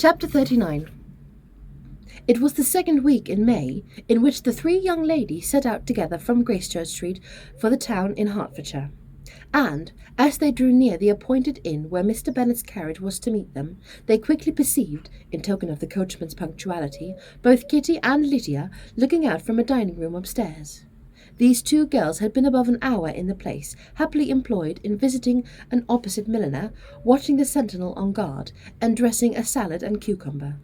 Chapter 39. It was the second week in May in which the three young ladies set out together from Gracechurch Street for the town in Hertfordshire. And, as they drew near the appointed inn where Mr. Bennet's carriage was to meet them, they quickly perceived, in token of the coachman's punctuality, both Kitty and Lydia looking out from a dining-room upstairs. These two girls had been above an hour in the place, happily employed in visiting an opposite milliner, watching the sentinel on guard, and dressing a salad and cucumber.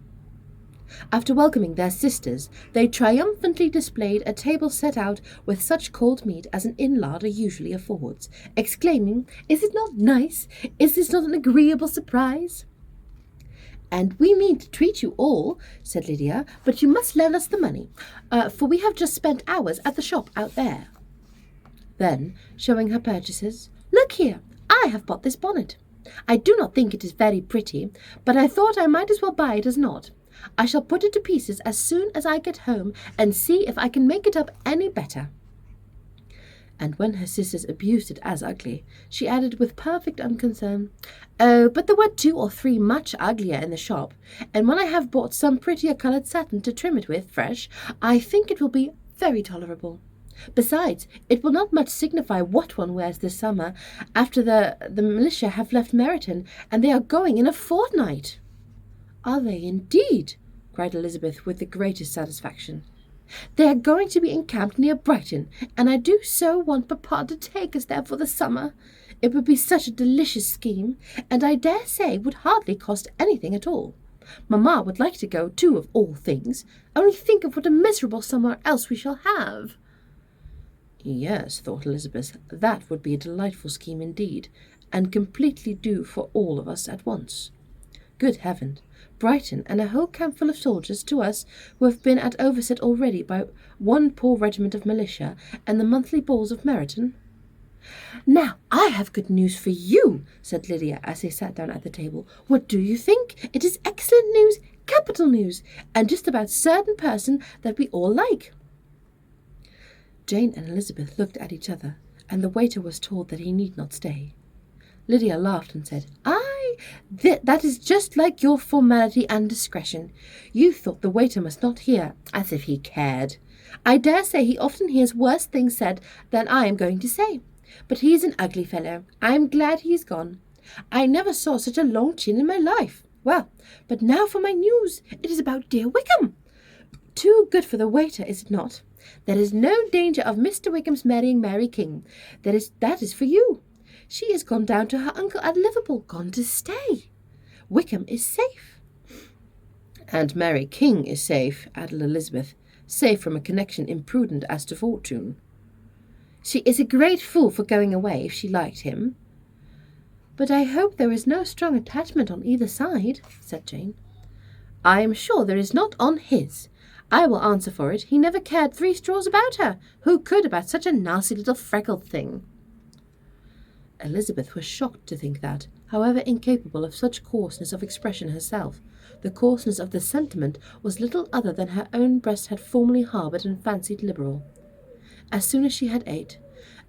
After welcoming their sisters, they triumphantly displayed a table set out with such cold meat as an inn larder usually affords, exclaiming, "Is it not nice? Is this not an agreeable surprise?" "And we mean to treat you all," said Lydia, "but you must lend us the money, for we have just spent ours at the shop out there." Then, showing her purchases, "Look here, I have bought this bonnet. I do not think it is very pretty, but I thought I might as well buy it as not. I shall put it to pieces as soon as I get home and see if I can make it up any better." And when her sisters abused it as ugly, she added with perfect unconcern, "Oh, but there were 2 or 3 much uglier in the shop, and when I have bought some prettier coloured satin to trim it with fresh, I think it will be very tolerable. Besides, it will not much signify what one wears this summer, after the militia have left Meryton, and they are going in a fortnight." "Are they indeed?" cried Elizabeth with the greatest satisfaction. "They are going to be encamped near Brighton, and I do so want Papa to take us there for the summer. It would be such a delicious scheme, and I dare say would hardly cost anything at all. Mamma would like to go, too, of all things. Only think of what a miserable summer else we shall have." Yes, thought Elizabeth, that would be a delightful scheme indeed, and completely do for all of us at once. Good heaven! Brighton and a whole camp full of soldiers to us who have been at Overset already by one poor regiment of militia and the monthly balls of Meryton. "Now I have good news for you," said Lydia as they sat down at the table. "What do you think? It is excellent news, capital news, and just about certain person that we all like." Jane and Elizabeth looked at each other, and the waiter was told that he need not stay. Lydia laughed and said, that is just like your formality and discretion. You thought the waiter must not hear, as if he cared. I dare say he often hears worse things said than I am going to say. But he is an ugly fellow. I am glad he is gone. I never saw such a long chin in my life. Well, but now for my news. It is about dear Wickham. Too good for the waiter, is it not? There is no danger of Mr. Wickham's marrying Mary King. That is for you. She is gone down to her uncle at Liverpool, gone to stay. Wickham is safe." "And Mary King is safe," added Elizabeth, "safe from a connection imprudent as to fortune." "She is a great fool for going away if she liked him." "But I hope there is no strong attachment on either side," said Jane. "I am sure there is not on his. I will answer for it, he never cared 3 straws about her. Who could about such a nasty little freckled thing?" Elizabeth was shocked to think that, however incapable of such coarseness of expression herself, the coarseness of the sentiment was little other than her own breast had formerly harboured and fancied liberal. As soon as she had ate,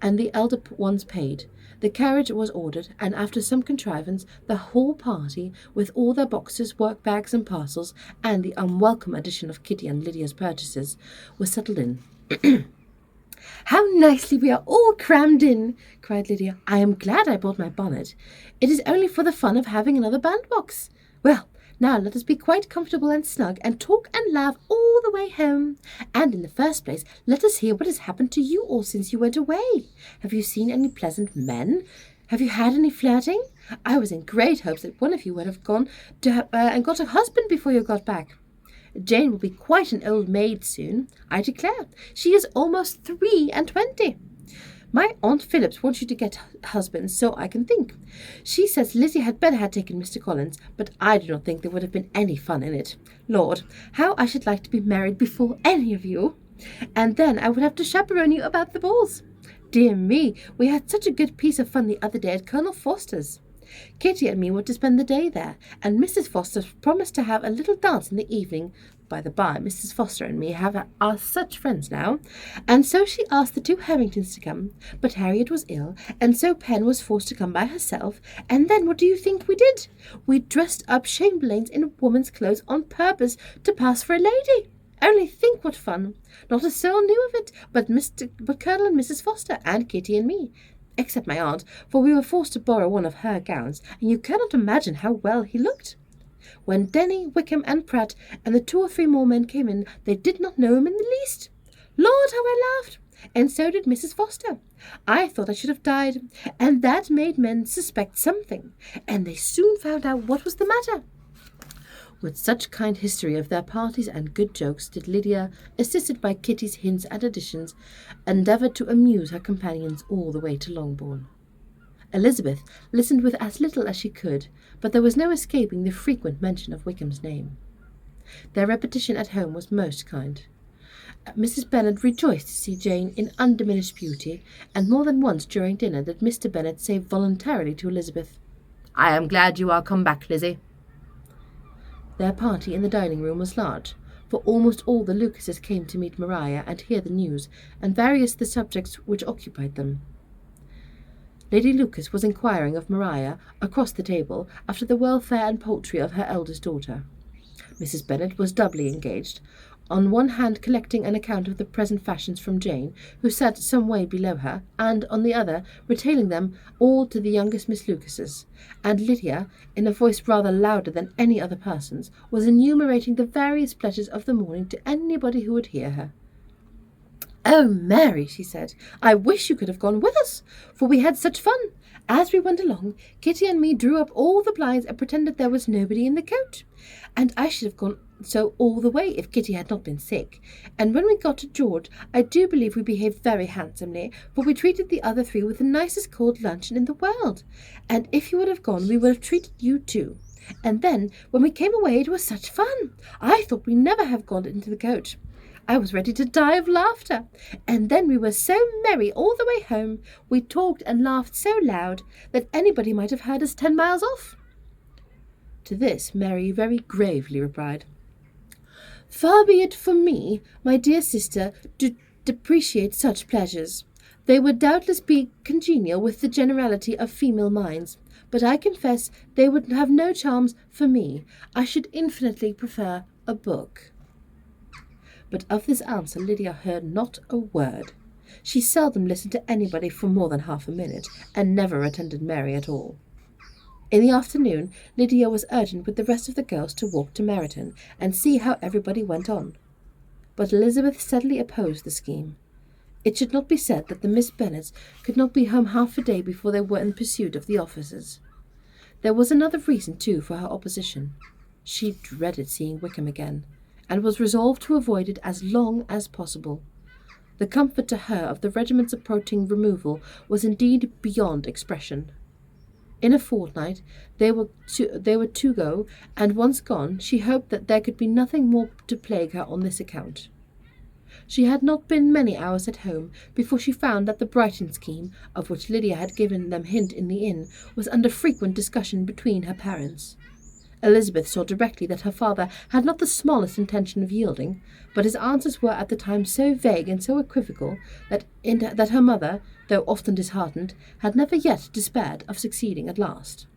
and the elder ones paid, the carriage was ordered, and after some contrivance, the whole party, with all their boxes, work-bags, and parcels, and the unwelcome addition of Kitty and Lydia's purchases, was settled in. "How nicely we are all crammed in!" cried Lydia. "I am glad I bought my bonnet. It is only for the fun of having another bandbox. Well, now let us be quite comfortable and snug, and talk and laugh all the way home. And in the first place, let us hear what has happened to you all since you went away. Have you seen any pleasant men? Have you had any flirting? I was in great hopes that one of you would have gone to and got a husband before you got back. Jane will be quite an old maid soon, I declare. She is almost 23. My Aunt Phillips wants you to get husbands, so I can think. She says Lizzie had better have taken Mr. Collins, but I do not think there would have been any fun in it. Lord, how I should like to be married before any of you. And then I would have to chaperone you about the balls. Dear me, we had such a good piece of fun the other day at Colonel Foster's. Kitty and me were to spend the day there, and Mrs. Foster promised to have a little dance in the evening. By the by, Mrs. Foster and me are such friends now, and so she asked the two Harringtons to come, but Harriet was ill, and so Pen was forced to come by herself, and then what do you think we did? We dressed up chamberlains in woman's clothes on purpose to pass for a lady. Only think what fun! Not a soul knew of it, but Colonel and Mrs. Foster, and Kitty and me, except my aunt, for we were forced to borrow one of her gowns, and you cannot imagine how well he looked. When Denny, Wickham, and Pratt, and the 2 or 3 more men came in, they did not know him in the least. Lord, how I laughed! And so did Mrs. Foster. I thought I should have died, and that made men suspect something, and they soon found out what was the matter. With such kind history of their parties and good jokes did Lydia, assisted by Kitty's hints and additions, endeavour to amuse her companions all the way to Longbourn. Elizabeth listened with as little as she could, but there was no escaping the frequent mention of Wickham's name. Their repetition at home was most kind. Mrs. Bennet rejoiced to see Jane in undiminished beauty, and more than once during dinner did Mr. Bennet say voluntarily to Elizabeth, "I am glad you are come back, Lizzie." Their party in the dining-room was large, for almost all the Lucases came to meet Maria and hear the news, and various the subjects which occupied them. Lady Lucas was inquiring of Maria, across the table, after the welfare and poultry of her eldest daughter. Mrs. Bennet was doubly engaged, on one hand collecting an account of the present fashions from Jane, who sat some way below her, and, on the other, retailing them all to the youngest Miss Lucases, and Lydia, in a voice rather louder than any other person's, was enumerating the various pleasures of the morning to anybody who would hear her. "Oh, Mary," she said, "I wish you could have gone with us, for we had such fun. As we went along, Kitty and me drew up all the blinds and pretended there was nobody in the coach. And I should have gone so all the way if Kitty had not been sick. And when we got to George, I do believe we behaved very handsomely, for we treated the other 3 with the nicest cold luncheon in the world. And if you would have gone, we would have treated you too. And then, when we came away, it was such fun. I thought we never have gone into the coach. I was ready to die of laughter. And then we were so merry all the way home. We talked and laughed so loud that anybody might have heard us 10 miles off." To this Mary very gravely replied, "Far be it from me, my dear sister, to depreciate such pleasures. They would doubtless be congenial with the generality of female minds, but I confess they would have no charms for me. I should infinitely prefer a book." But of this answer Lydia heard not a word. She seldom listened to anybody for more than half a minute, and never attended Mary at all. In the afternoon, Lydia was urgent with the rest of the girls to walk to Meryton, and see how everybody went on. But Elizabeth steadily opposed the scheme. It should not be said that the Miss Bennets could not be home half a day before they were in pursuit of the officers. There was another reason, too, for her opposition. She dreaded seeing Wickham again, and was resolved to avoid it as long as possible. The comfort to her of the regiment's approaching removal was indeed beyond expression. In a fortnight they were to go, and once gone, she hoped that there could be nothing more to plague her on this account. She had not been many hours at home before she found that the Brighton scheme, of which Lydia had given them hint in the inn, was under frequent discussion between her parents. Elizabeth saw directly that her father had not the smallest intention of yielding, but his answers were at the time so vague and so equivocal that her mother, though often disheartened, had never yet despaired of succeeding at last.